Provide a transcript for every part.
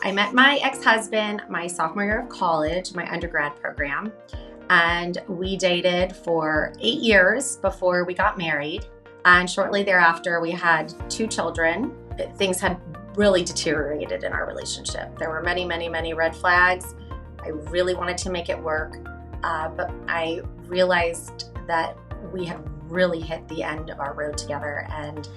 I met my ex-husband my sophomore year of college, my undergrad program, and we dated for 8 years before we got married. And shortly thereafter, we had 2 children. Things had really deteriorated in our relationship. There were many, many, many red flags. I really wanted to make it work, but I realized that we had really hit the end of our road together. And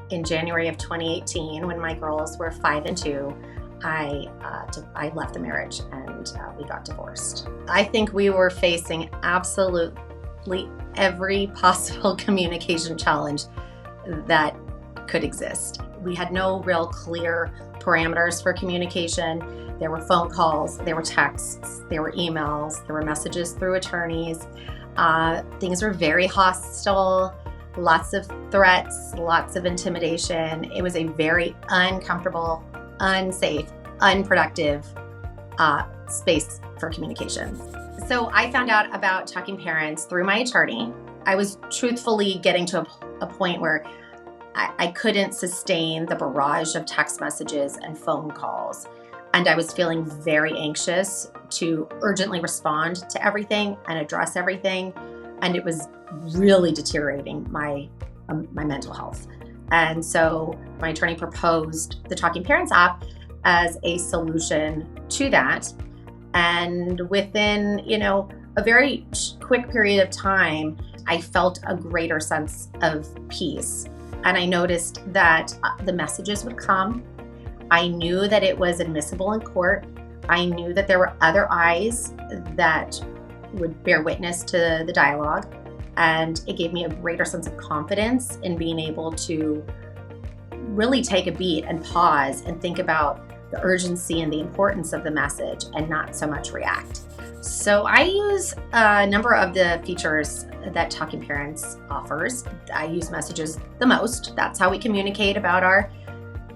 in January of 2018, when my girls were 5 and 2, I left the marriage and we got divorced. I think we were facing absolutely every possible communication challenge that could exist. We had no real clear parameters for communication. There were phone calls, there were texts, there were emails, there were messages through attorneys. Things were very hostile, lots of threats, lots of intimidation. It was a very uncomfortable, unsafe, unproductive space for communication. So I found out about Talking Parents through my attorney. I was truthfully getting to a point where I couldn't sustain the barrage of text messages and phone calls. And I was feeling very anxious to urgently respond to everything and address everything. And it was really deteriorating my mental health. And so my attorney proposed the Talking Parents app as a solution to that. And within, a very quick period of time, I felt a greater sense of peace. And I noticed that the messages would come. I knew that it was admissible in court. I knew that there were other eyes that would bear witness to the dialogue. And it gave me a greater sense of confidence in being able to really take a beat and pause and think about the urgency and the importance of the message and not so much react. So I use a number of the features that Talking Parents offers. I use messages the most. That's how we communicate about our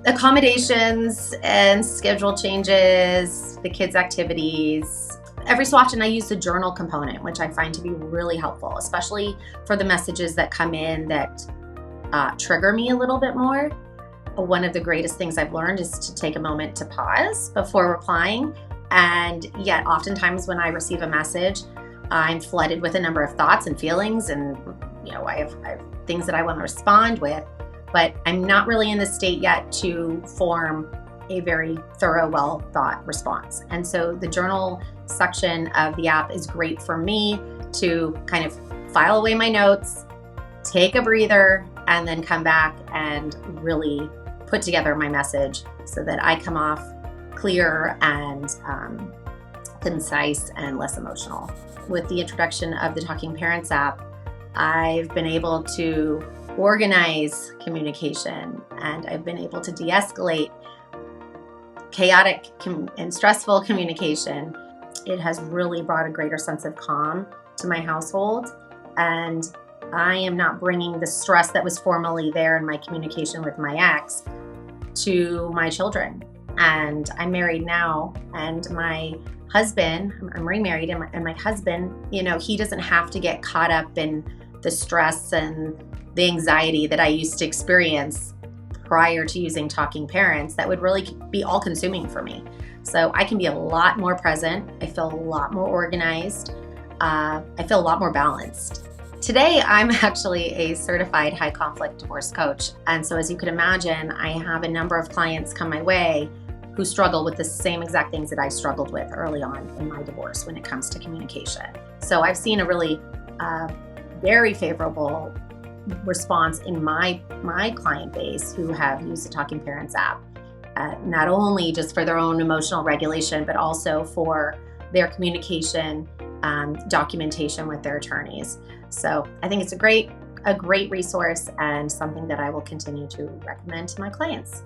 accommodations and schedule changes, the kids' activities. Every so often I use the journal component, which I find to be really helpful, especially for the messages that come in that trigger me a little bit more. One of the greatest things I've learned is to take a moment to pause before replying. And yet oftentimes when I receive a message, I'm flooded with a number of thoughts and feelings, and I have things that I want to respond with, but I'm not really in the state yet to form a very thorough, well thought response. And so the journal section of the app is great for me to kind of file away my notes, take a breather, and then come back and really put together my message so that I come off clear and concise and less emotional. With the introduction of the Talking Parents app, I've been able to organize communication, and I've been able to de-escalate chaotic and stressful communication. It has really brought a greater sense of calm to my household, and I am not bringing the stress that was formerly there in my communication with my ex to my children. And I'm married now, and my husband, I'm remarried, and my husband, he doesn't have to get caught up in the stress and the anxiety that I used to experience prior to using Talking Parents that would really be all consuming for me. So I can be a lot more present. I feel a lot more organized. I feel a lot more balanced. Today, I'm actually a certified high conflict divorce coach. And so as you can imagine, I have a number of clients come my way who struggle with the same exact things that I struggled with early on in my divorce when it comes to communication. So I've seen a really very favorable response in my client base who have used the Talking Parents app, not only just for their own emotional regulation, but also for their communication documentation with their attorneys. So I think it's a great resource and something that I will continue to recommend to my clients.